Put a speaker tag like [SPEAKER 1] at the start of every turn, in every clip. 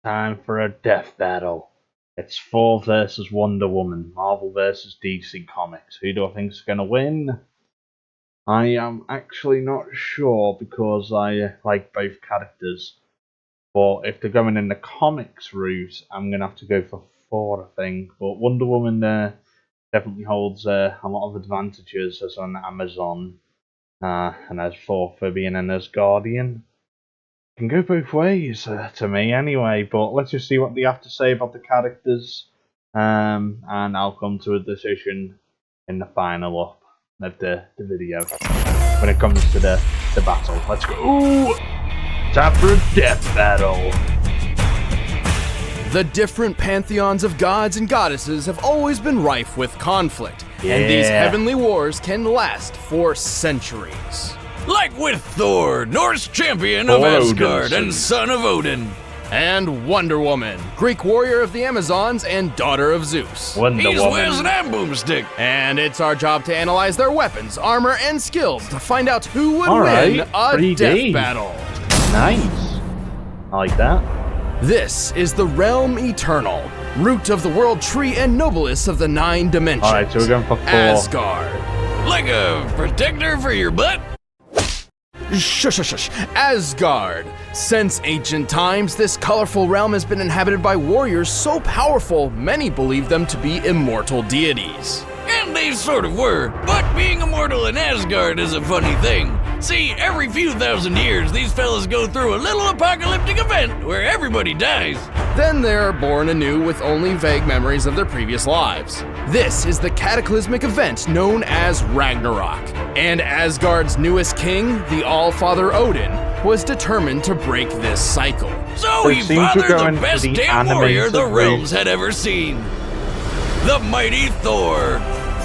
[SPEAKER 1] Time for a death battle. It's Thor versus Wonder Woman, Marvel versus DC Comics. Who do I think is going to win? I am actually not sure because I like both characters. But if they're going in the comics route, I'm going to have to go for Thor, I think. But Wonder Woman definitely holds a lot of advantages as an Amazon and as Thor for being an Asgardian. Can go both ways to me anyway, but let's just see what they have to say about the characters, and I'll come to a decision in the final up of the video when it comes to the battle. Let's go. Ooh, time for a death battle.
[SPEAKER 2] The different pantheons of gods and goddesses have always been rife with conflict, and these heavenly wars can last for centuries.
[SPEAKER 3] Like with Thor, Norse champion of Asgard and son of Odin.
[SPEAKER 2] And Wonder Woman, Greek warrior of the Amazons and daughter of Zeus.
[SPEAKER 3] He's wears an amp boomstick.
[SPEAKER 2] And it's our job to analyze their weapons, armor, and skills to find out who would win a
[SPEAKER 1] 3D
[SPEAKER 2] death battle.
[SPEAKER 1] Nice. I like that.
[SPEAKER 2] This is the Realm Eternal, root of the world tree and noblest of the 9 dimensions.
[SPEAKER 1] Alright, so we're going for Thor.
[SPEAKER 2] Asgard.
[SPEAKER 3] Like a protector for your butt?
[SPEAKER 2] Shush. Asgard. Since ancient times, this colorful realm has been inhabited by warriors so powerful, many believe them to be immortal deities.
[SPEAKER 3] And they sort of were, but being immortal in Asgard is a funny thing. See, every few thousand years, these fellas go through a little apocalyptic event where everybody dies.
[SPEAKER 2] Then they're born anew with only vague memories of their previous lives. This is the cataclysmic event known as Ragnarok. And Asgard's newest king, the All-Father Odin, was determined to break this cycle.
[SPEAKER 3] So he fathered the best damn warrior the realms had ever seen. The mighty Thor.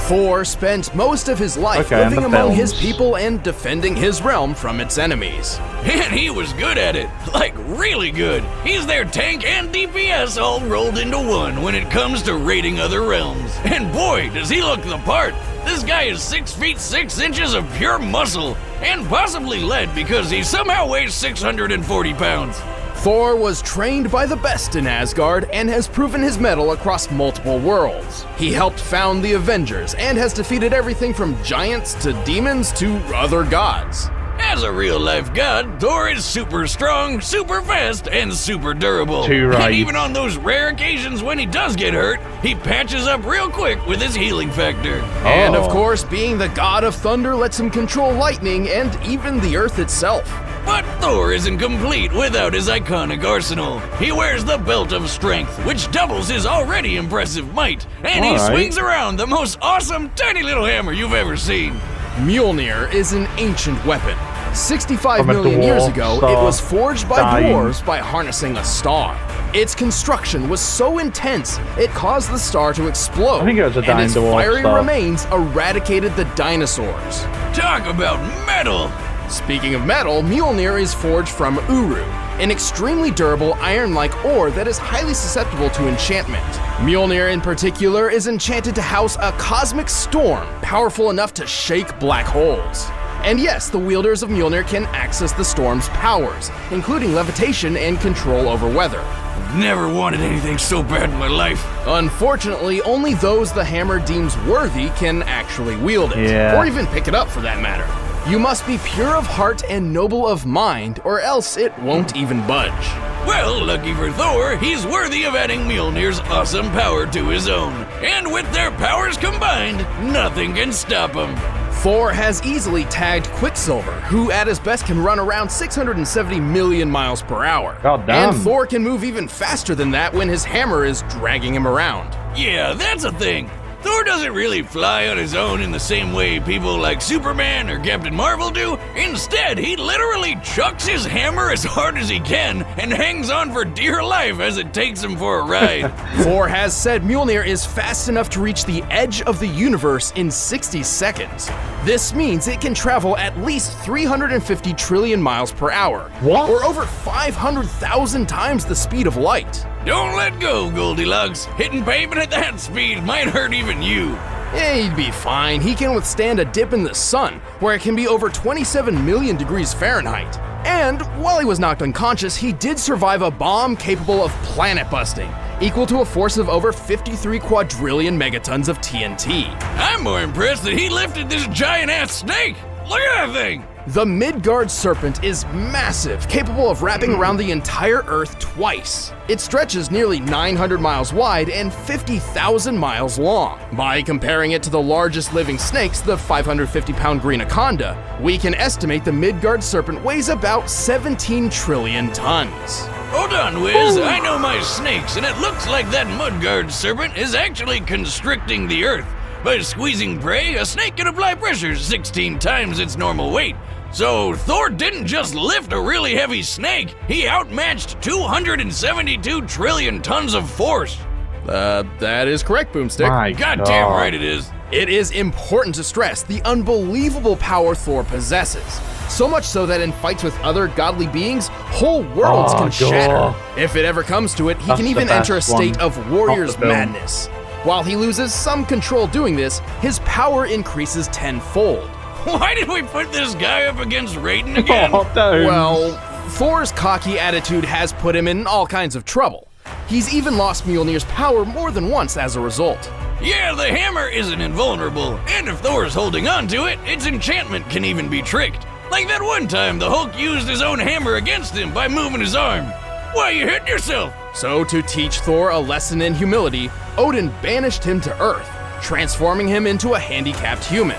[SPEAKER 2] Thor spent most of his life living among his people and defending his realm from its enemies.
[SPEAKER 3] And he was good at it, like really good. He's their tank and DPS all rolled into one when it comes to raiding other realms. And boy, does he look the part. This guy is 6 feet 6 inches of pure muscle, and possibly lead because he somehow weighs 640 pounds.
[SPEAKER 2] Thor was trained by the best in Asgard and has proven his mettle across multiple worlds. He helped found the Avengers and has defeated everything from giants to demons to other gods.
[SPEAKER 3] As a real-life god, Thor is super strong, super fast, and super durable. And even on those rare occasions when he does get hurt, he patches up real quick with his healing factor.
[SPEAKER 2] And of course, being the god of thunder lets him control lightning and even the earth itself.
[SPEAKER 3] But Thor isn't complete without his iconic arsenal. He wears the Belt of Strength, which doubles his already impressive might, and he swings around the most awesome tiny little hammer you've ever seen.
[SPEAKER 2] Mjolnir is an ancient weapon. 65 million years ago, it was forged by dwarves by harnessing a star. Its construction was so intense, it caused the star to explode, and its fiery remains eradicated the dinosaurs.
[SPEAKER 3] Talk about metal!
[SPEAKER 2] Speaking of metal, Mjolnir is forged from Uru, an extremely durable iron-like ore that is highly susceptible to enchantment. Mjolnir in particular is enchanted to house a cosmic storm powerful enough to shake black holes. And yes, the wielders of Mjolnir can access the storm's powers, including levitation and control over weather.
[SPEAKER 3] I've never wanted anything so bad in my life.
[SPEAKER 2] Unfortunately, only those the hammer deems worthy can actually wield it, or even pick it up for that matter. You must be pure of heart and noble of mind, or else it won't even budge.
[SPEAKER 3] Well, lucky for Thor, he's worthy of adding Mjolnir's awesome power to his own. And with their powers combined, nothing can stop him.
[SPEAKER 2] Thor has easily tagged Quicksilver, who at his best can run around 670 million miles per hour.
[SPEAKER 1] Goddamn.
[SPEAKER 2] And Thor can move even faster than that when his hammer is dragging him around.
[SPEAKER 3] Yeah, that's a thing. Thor doesn't really fly on his own in the same way people like Superman or Captain Marvel do. Instead, he literally chucks his hammer as hard as he can and hangs on for dear life as it takes him for a ride.
[SPEAKER 2] Thor has said Mjolnir is fast enough to reach the edge of the universe in 60 seconds. This means it can travel at least 350 trillion miles per hour.
[SPEAKER 1] What?
[SPEAKER 2] Or over 500,000 times the speed of light.
[SPEAKER 3] Don't let go, Goldilocks. Hitting pavement at that speed might hurt even you.
[SPEAKER 2] Yeah, he'd be fine. He can withstand a dip in the sun, where it can be over 27 million degrees Fahrenheit. And while he was knocked unconscious, he did survive a bomb capable of planet busting, equal to a force of over 53 quadrillion megatons of TNT.
[SPEAKER 3] I'm more impressed that he lifted this giant-ass snake. Look at that thing!
[SPEAKER 2] The Midgard serpent is massive, capable of wrapping around the entire Earth twice. It stretches nearly 900 miles wide and 50,000 miles long. By comparing it to the largest living snakes, the 550-pound green anaconda, we can estimate the Midgard serpent weighs about 17 trillion tons.
[SPEAKER 3] Hold on, Wiz. I know my snakes, and it looks like that Mudguard serpent is actually constricting the Earth. By squeezing prey, a snake can apply pressure 16 times its normal weight. So Thor didn't just lift a really heavy snake, he outmatched 272 trillion tons of force.
[SPEAKER 2] That is correct, Boomstick.
[SPEAKER 1] My
[SPEAKER 3] Goddamn
[SPEAKER 1] God.
[SPEAKER 3] right it is.
[SPEAKER 2] It is important to stress the unbelievable power Thor possesses. So much so that in fights with other godly beings, whole worlds can shatter. If it ever comes to it, he
[SPEAKER 1] That's
[SPEAKER 2] can
[SPEAKER 1] the
[SPEAKER 2] even enter a
[SPEAKER 1] best
[SPEAKER 2] state
[SPEAKER 1] one.
[SPEAKER 2] of warrior's
[SPEAKER 1] Not the film.
[SPEAKER 2] madness. While he loses some control doing this, his power increases tenfold.
[SPEAKER 3] Why did we put this guy up against Raiden again?
[SPEAKER 1] Oh, no.
[SPEAKER 2] Well, Thor's cocky attitude has put him in all kinds of trouble. He's even lost Mjolnir's power more than once as a result.
[SPEAKER 3] Yeah, the hammer isn't invulnerable, and if Thor's holding on to it, its enchantment can even be tricked. Like that one time the Hulk used his own hammer against him by moving his arm. Why, you hitting yourself?
[SPEAKER 2] So to teach Thor a lesson in humility, Odin banished him to Earth, transforming him into a handicapped human.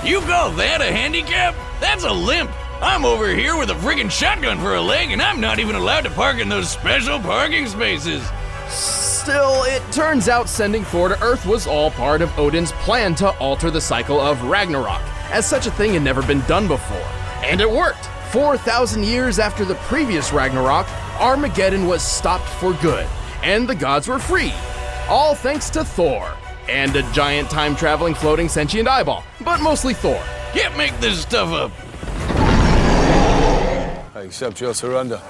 [SPEAKER 3] You call that a handicap? That's a limp. I'm over here with a friggin' shotgun for a leg, and I'm not even allowed to park in those special parking spaces.
[SPEAKER 2] Still, it turns out sending Thor to Earth was all part of Odin's plan to alter the cycle of Ragnarok, as such a thing had never been done before. And it worked! 4,000 years after the previous Ragnarok, Armageddon was stopped for good, and the gods were free. All thanks to Thor. And a giant time-traveling floating sentient eyeball, but mostly Thor.
[SPEAKER 3] Can't make this stuff up.
[SPEAKER 4] I accept your surrender.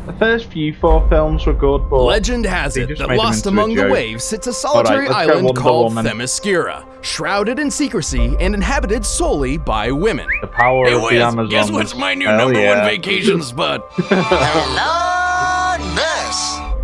[SPEAKER 1] The first few Thor films were good, but
[SPEAKER 2] Legend has
[SPEAKER 1] they
[SPEAKER 2] it
[SPEAKER 1] just
[SPEAKER 2] that
[SPEAKER 1] made them
[SPEAKER 2] lost
[SPEAKER 1] into a
[SPEAKER 2] among the
[SPEAKER 1] joke.
[SPEAKER 2] waves sits a solitary
[SPEAKER 1] Alright, let's go
[SPEAKER 2] island
[SPEAKER 1] Wonder
[SPEAKER 2] called
[SPEAKER 1] Woman.
[SPEAKER 2] Themyscira, shrouded in secrecy and inhabited solely by women.
[SPEAKER 1] The power
[SPEAKER 3] Hey,
[SPEAKER 1] of the
[SPEAKER 3] Wiz,
[SPEAKER 1] Amazons.
[SPEAKER 3] guess what's my new
[SPEAKER 1] Hell
[SPEAKER 3] number
[SPEAKER 1] yeah.
[SPEAKER 3] one vacation spot?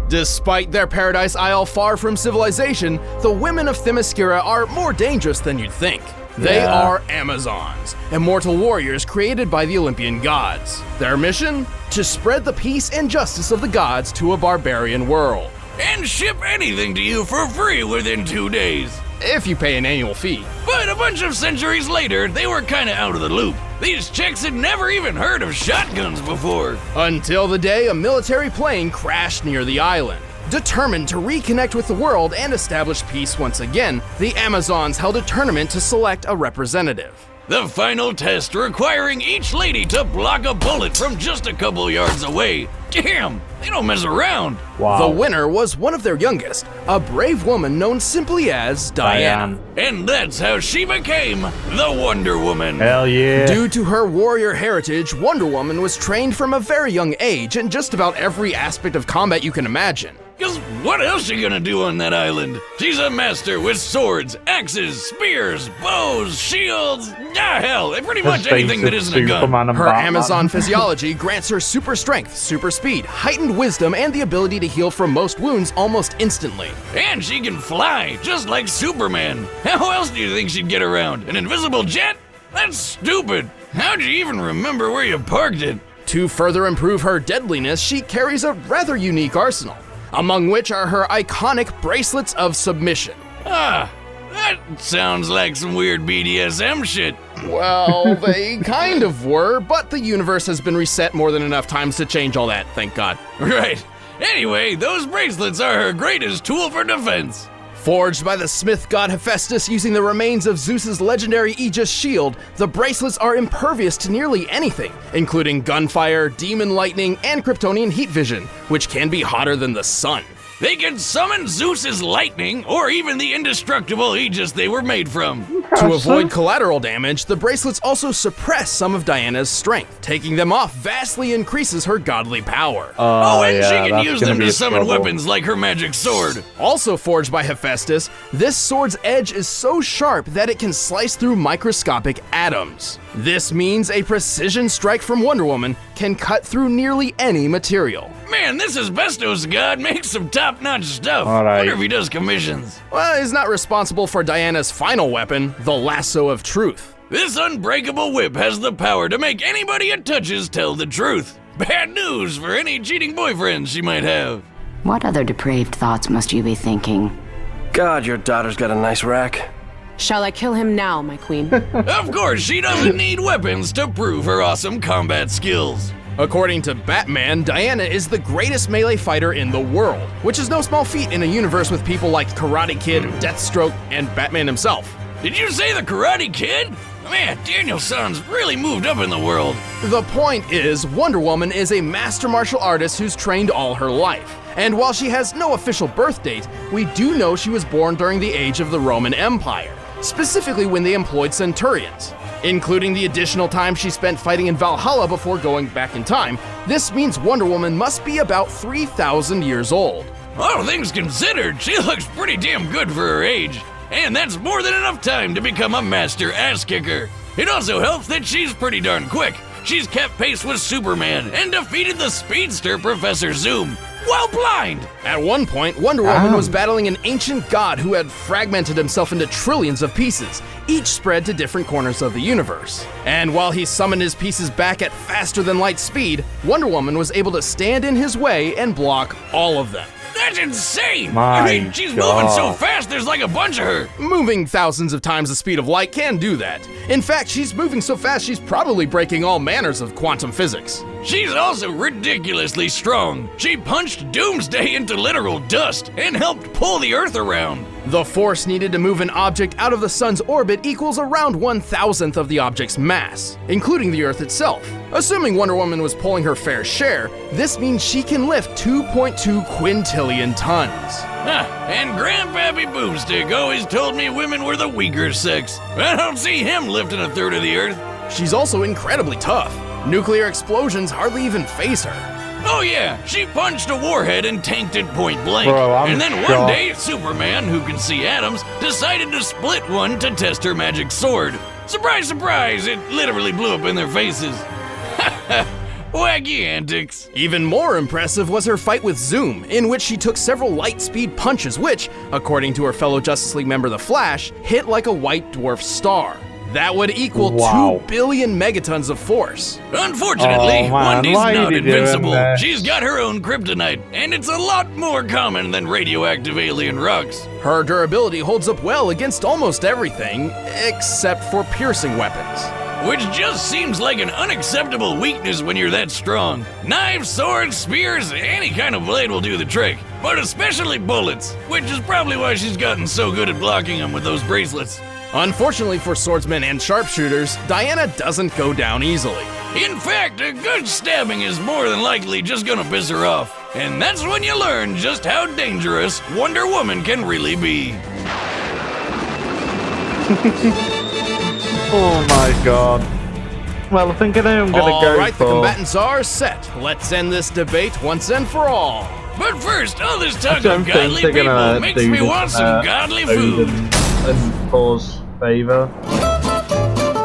[SPEAKER 2] Despite their paradise isle far from civilization, the women of Themyscira are more dangerous than you'd think. They
[SPEAKER 1] Yeah.
[SPEAKER 2] are Amazons, immortal warriors created by the Olympian gods. Their mission? To spread the peace and justice of the gods to a barbarian world.
[SPEAKER 3] And ship anything to you for free within 2 days.
[SPEAKER 2] If you pay an annual fee.
[SPEAKER 3] But a bunch of centuries later, they were kinda out of the loop. These chicks had never even heard of shotguns before.
[SPEAKER 2] Until the day a military plane crashed near the island. Determined to reconnect with the world and establish peace once again, the Amazons held a tournament to select a representative.
[SPEAKER 3] The final test requiring each lady to block a bullet from just a couple yards away. Damn, they don't mess around.
[SPEAKER 1] Wow.
[SPEAKER 2] The winner was one of their youngest, a brave woman known simply as Diana.
[SPEAKER 3] And that's how she became the Wonder Woman.
[SPEAKER 1] Hell yeah.
[SPEAKER 2] Due to her warrior heritage, Wonder Woman was trained from a very young age in just about every aspect of combat you can imagine.
[SPEAKER 3] Cause what else she gonna do on that island? She's a master with swords, axes, spears, bows, shields, hell, pretty much anything that isn't a gun.
[SPEAKER 1] Superman and
[SPEAKER 2] Her
[SPEAKER 1] Batman.
[SPEAKER 2] Amazon physiology grants her super strength, super speed, heightened wisdom, and the ability to heal from most wounds almost instantly.
[SPEAKER 3] And she can fly, just like Superman. How else do you think she'd get around? An invisible jet? That's stupid. How'd you even remember where you parked it?
[SPEAKER 2] To further improve her deadliness, she carries a rather unique arsenal, among which are her iconic bracelets of submission.
[SPEAKER 3] Ah, that sounds like some weird BDSM shit.
[SPEAKER 2] Well, they kind of were, but the universe has been reset more than enough times to change all that, thank God.
[SPEAKER 3] Right. Anyway, those bracelets are her greatest tool for defense.
[SPEAKER 2] Forged by the smith god Hephaestus using the remains of Zeus's legendary Aegis shield, the bracelets are impervious to nearly anything, including gunfire, demon lightning, and Kryptonian heat vision, which can be hotter than the sun.
[SPEAKER 3] They can summon Zeus's lightning, or even the indestructible Aegis they were made from.
[SPEAKER 2] To avoid collateral damage, the bracelets also suppress some of Diana's strength. Taking them off vastly increases her godly power.
[SPEAKER 3] Oh, and
[SPEAKER 1] yeah,
[SPEAKER 3] she can
[SPEAKER 1] that's
[SPEAKER 3] use
[SPEAKER 1] gonna
[SPEAKER 3] them
[SPEAKER 1] be
[SPEAKER 3] to
[SPEAKER 1] a
[SPEAKER 3] summon
[SPEAKER 1] struggle.
[SPEAKER 3] weapons like her magic sword.
[SPEAKER 2] Also forged by Hephaestus, this sword's edge is so sharp that it can slice through microscopic atoms. This means a precision strike from Wonder Woman can cut through nearly any material.
[SPEAKER 3] Man, this asbestos god makes some top-notch stuff.
[SPEAKER 1] All right.
[SPEAKER 3] Wonder if he does commissions.
[SPEAKER 2] Well, he's not responsible for Diana's final weapon, the Lasso of Truth.
[SPEAKER 3] This unbreakable whip has the power to make anybody it touches tell the truth. Bad news for any cheating boyfriends she might have.
[SPEAKER 4] What other depraved thoughts must you be thinking?
[SPEAKER 5] God, your daughter's got a nice rack.
[SPEAKER 6] Shall I kill him now, my queen?
[SPEAKER 3] Of course, she doesn't need weapons to prove her awesome combat skills.
[SPEAKER 2] According to Batman, Diana is the greatest melee fighter in the world, which is no small feat in a universe with people like Karate Kid, Deathstroke, and Batman himself.
[SPEAKER 3] Did you say the Karate Kid? Man, Daniel-san's really moved up in the world.
[SPEAKER 2] The point is, Wonder Woman is a master martial artist who's trained all her life. And while she has no official birth date, we do know she was born during the age of the Roman Empire, specifically when they employed centurions. Including the additional time she spent fighting in Valhalla before going back in time, this means Wonder Woman must be about 3,000 years old.
[SPEAKER 3] All things considered, she looks pretty damn good for her age. And that's more than enough time to become a master ass-kicker. It also helps that she's pretty darn quick. She's kept pace with Superman and defeated the speedster Professor Zoom while blind.
[SPEAKER 2] At one point, Wonder Woman was battling an ancient god who had fragmented himself into trillions of pieces, each spread to different corners of the universe. And while he summoned his pieces back at faster than light speed, Wonder Woman was able to stand in his way and block all of them.
[SPEAKER 3] That's insane!
[SPEAKER 1] My
[SPEAKER 3] I mean, she's
[SPEAKER 1] God.
[SPEAKER 3] moving so fast there's like a bunch of her.
[SPEAKER 2] Moving thousands of times the speed of light can do that. In fact, she's moving so fast she's probably breaking all manners of quantum physics.
[SPEAKER 3] She's also ridiculously strong. She punched Doomsday into literal dust and helped pull the Earth around.
[SPEAKER 2] The force needed to move an object out of the sun's orbit equals around 1,000th of the object's mass, including the Earth itself. Assuming Wonder Woman was pulling her fair share, this means she can lift 2.2 quintillion tons.
[SPEAKER 3] Huh, and Grandpappy Boomstick always told me women were the weaker sex. I don't see him lifting a third of the Earth.
[SPEAKER 2] She's also incredibly tough. Nuclear explosions hardly even faze her.
[SPEAKER 3] Oh yeah, she punched a warhead and tanked it point blank.
[SPEAKER 1] Bro, I'm
[SPEAKER 3] and then one
[SPEAKER 1] shocked.
[SPEAKER 3] day, Superman, who can see atoms, decided to split one to test her magic sword. Surprise, surprise, it literally blew up in their faces. Wacky antics.
[SPEAKER 2] Even more impressive was her fight with Zoom, in which she took several light speed punches which, according to her fellow Justice League member The Flash, hit like a white dwarf star. That would equal
[SPEAKER 1] Wow.
[SPEAKER 2] 2 billion megatons of force.
[SPEAKER 3] Unfortunately,
[SPEAKER 1] Oh, man,
[SPEAKER 3] Wendy's
[SPEAKER 1] why
[SPEAKER 3] not
[SPEAKER 1] you doing
[SPEAKER 3] invincible.
[SPEAKER 1] that?
[SPEAKER 3] She's got her own kryptonite, and it's a lot more common than radioactive alien rocks.
[SPEAKER 2] Her durability holds up well against almost everything, except for piercing weapons.
[SPEAKER 3] Which just seems like an unacceptable weakness when you're that strong. Knives, swords, spears, any kind of blade will do the trick, but especially bullets, which is probably why she's gotten so good at blocking them with those bracelets.
[SPEAKER 2] Unfortunately for swordsmen and sharpshooters, Diana doesn't go down easily.
[SPEAKER 3] In fact, a good stabbing is more than likely just gonna piss her off. And that's when you learn just how dangerous Wonder Woman can really be.
[SPEAKER 1] Oh my god. Well, I think I know I'm gonna
[SPEAKER 2] All
[SPEAKER 1] go
[SPEAKER 2] right, the
[SPEAKER 1] for...
[SPEAKER 2] combatants are set. Let's end this debate once and for all.
[SPEAKER 3] But first, all this talk
[SPEAKER 1] don't
[SPEAKER 3] of
[SPEAKER 1] think
[SPEAKER 3] godly
[SPEAKER 1] they're
[SPEAKER 3] people
[SPEAKER 1] gonna
[SPEAKER 3] makes
[SPEAKER 1] do
[SPEAKER 3] me
[SPEAKER 1] this,
[SPEAKER 3] want some godly
[SPEAKER 1] food
[SPEAKER 3] food.
[SPEAKER 1] and cause favour.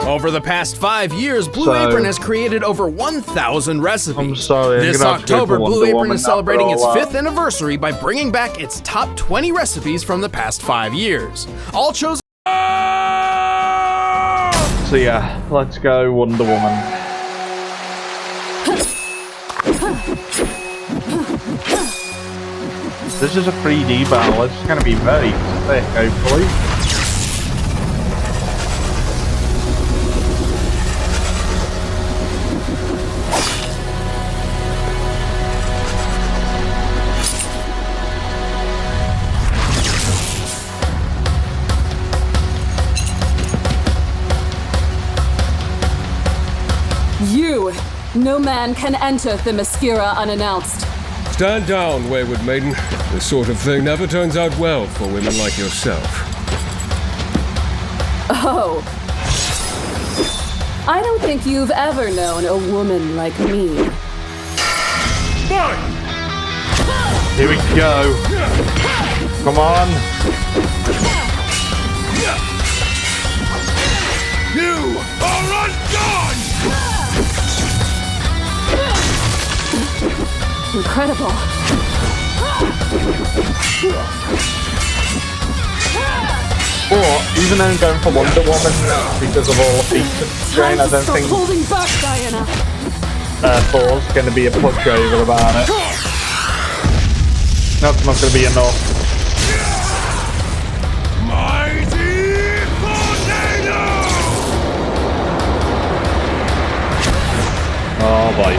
[SPEAKER 2] Over the past 5 years, Blue
[SPEAKER 1] So-
[SPEAKER 2] Apron has created over 1,000 recipes.
[SPEAKER 1] I'm sorry, I'm
[SPEAKER 2] This
[SPEAKER 1] gonna have to go
[SPEAKER 2] October,
[SPEAKER 1] for Wonder
[SPEAKER 2] Blue Apron
[SPEAKER 1] Woman
[SPEAKER 2] is celebrating
[SPEAKER 1] after
[SPEAKER 2] its
[SPEAKER 1] all that.
[SPEAKER 2] 5th anniversary by bringing back its top 20 recipes from the past 5 years. All chosen.
[SPEAKER 1] So yeah, let's go Wonder Woman. This is a 3D battle, it's gonna be very thick, hopefully.
[SPEAKER 7] You! No man can enter Themyscira unannounced. Stand down, wayward maiden. This sort of thing never turns out well for women like yourself.
[SPEAKER 8] Oh. I don't think you've ever known a woman like me.
[SPEAKER 1] Here we go. Come on.
[SPEAKER 3] You are undone!
[SPEAKER 8] Incredible.
[SPEAKER 1] But even though I'm going for Wonder Woman because of all the features strain, I don't think
[SPEAKER 8] holding back, Diana.
[SPEAKER 1] Thor's going to be a pushover about it. That's not going to be enough.
[SPEAKER 3] Mighty tornado!
[SPEAKER 1] Oh boy.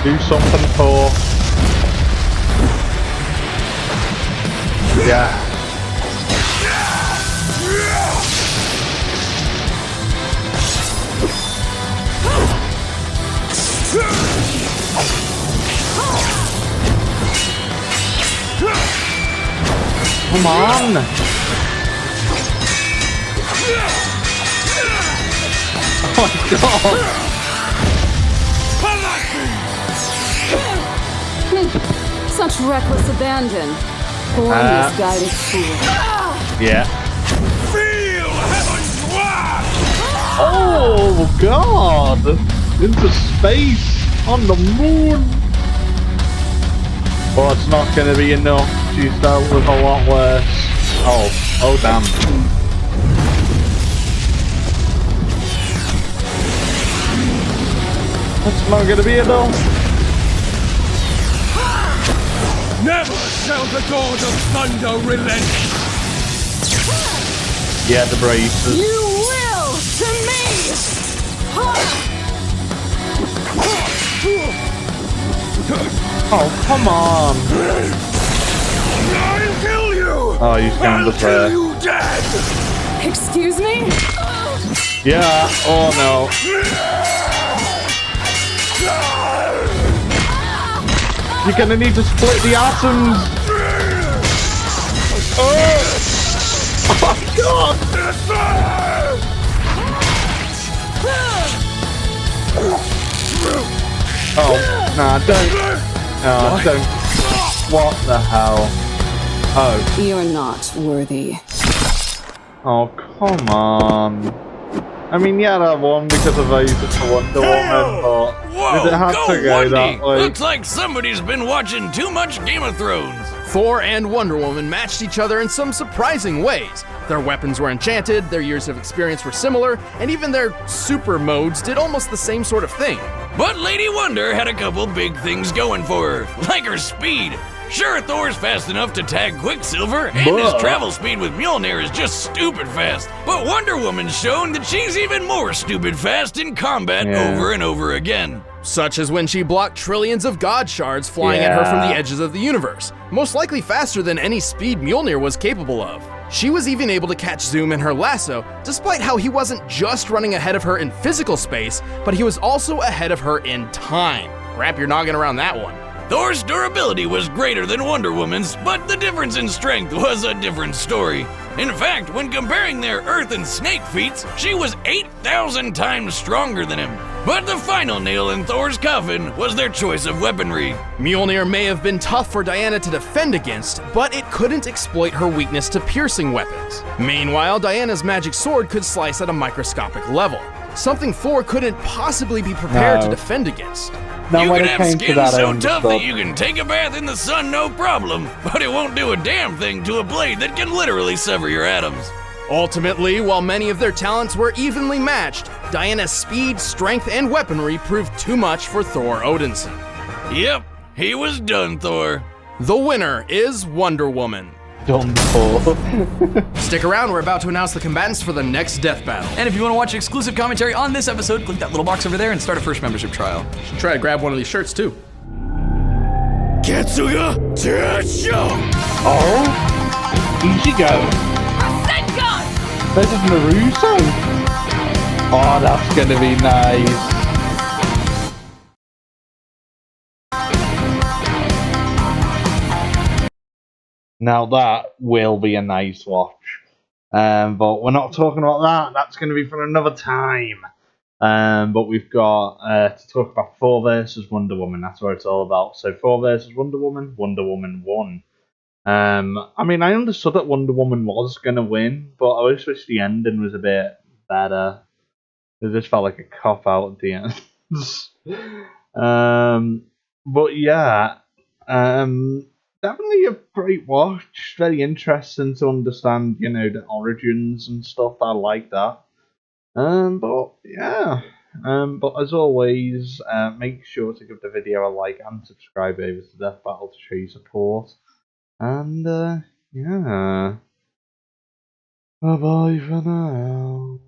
[SPEAKER 1] Do something, Thor. Yeah. Come on! Oh my god!
[SPEAKER 8] Such reckless abandon. Poor misguided fool.
[SPEAKER 1] Yeah.
[SPEAKER 3] Feel heaven's wrath!
[SPEAKER 1] Oh god! Into space! On the moon! But it's not gonna be enough. She's dealt with a lot worse. Oh damn. That's not gonna be enough.
[SPEAKER 7] Never shall the god of thunder relent!
[SPEAKER 1] Yeah, the braces.
[SPEAKER 8] You will to me!
[SPEAKER 1] Oh, come on!
[SPEAKER 3] I'll kill you!
[SPEAKER 1] Oh, he's going to
[SPEAKER 3] Kill
[SPEAKER 1] play.
[SPEAKER 3] you dead!
[SPEAKER 8] Excuse me?
[SPEAKER 1] Yeah, oh no. You're gonna need to split the atoms! Oh my god! Oh, nah, don't. Oh, don't. What the hell? Oh.
[SPEAKER 8] You're not worthy.
[SPEAKER 1] Oh, come on. I mean, yeah, that won because of voted for Wonder Woman, but
[SPEAKER 3] Whoa,
[SPEAKER 1] did it have to go
[SPEAKER 3] Wendy.
[SPEAKER 1] that way?
[SPEAKER 3] Looks like somebody's been watching too much Game of Thrones.
[SPEAKER 2] Thor and Wonder Woman matched each other in some surprising ways. Their weapons were enchanted, their years of experience were similar, and even their super modes did almost the same sort of thing.
[SPEAKER 3] But Lady Wonder had a couple big things going for her, like her speed. Sure, Thor's fast enough to tag Quicksilver, and his travel speed with Mjolnir is just stupid fast. But Wonder Woman's shown that she's even more stupid fast in combat over and over again.
[SPEAKER 2] Such as when she blocked trillions of God shards flying at her from the edges of the universe, most likely faster than any speed Mjolnir was capable of. She was even able to catch Zoom in her lasso, despite how he wasn't just running ahead of her in physical space, but he was also ahead of her in time. Wrap your noggin around that one.
[SPEAKER 3] Thor's durability was greater than Wonder Woman's, but the difference in strength was a different story. In fact, when comparing their Earth and Snake feats, she was 8,000 times stronger than him. But the final nail in Thor's coffin was their choice of weaponry.
[SPEAKER 2] Mjolnir may have been tough for Diana to defend against, but it couldn't exploit her weakness to piercing weapons. Meanwhile, Diana's magic sword could slice at a microscopic level, something Thor couldn't possibly be prepared to defend against.
[SPEAKER 1] Now,
[SPEAKER 3] You
[SPEAKER 1] when
[SPEAKER 3] can
[SPEAKER 1] it
[SPEAKER 3] have
[SPEAKER 1] came to
[SPEAKER 3] skin
[SPEAKER 1] that, I
[SPEAKER 3] so tough that
[SPEAKER 1] understood.
[SPEAKER 3] you can take a bath in the sun no problem, but it won't do a damn thing to a blade that can literally sever your atoms.
[SPEAKER 2] Ultimately, while many of their talents were evenly matched, Diana's speed, strength, and weaponry proved too much for Thor Odinson.
[SPEAKER 3] Yep, he was done, Thor.
[SPEAKER 2] The winner is Wonder Woman.
[SPEAKER 1] Done for.
[SPEAKER 2] Stick around, we're about to announce the combatants for the next death battle.
[SPEAKER 9] And if you want to watch exclusive commentary on this episode, click that little box over there and start a first membership trial.
[SPEAKER 2] Should try to grab one of these shirts too.
[SPEAKER 3] Katsuya Tetsuya!
[SPEAKER 1] Oh, easy go. This is Naruto. Oh, that's gonna be nice. Now that will be a nice watch. But we're not talking about that. That's going to be for another time. But we've got to talk about Thor versus Wonder Woman. That's what it's all about. So Thor versus Wonder Woman. Wonder Woman won. I mean, I understood that Wonder Woman was going to win, but I always wish the ending was a bit better. It just felt like a cop out at the end. But yeah, definitely a great watch. Very interesting to understand, the origins and stuff. I like that. But yeah. But as always, make sure to give the video a like and subscribe over to Death Battle to show your support. And yeah. Bye bye for now.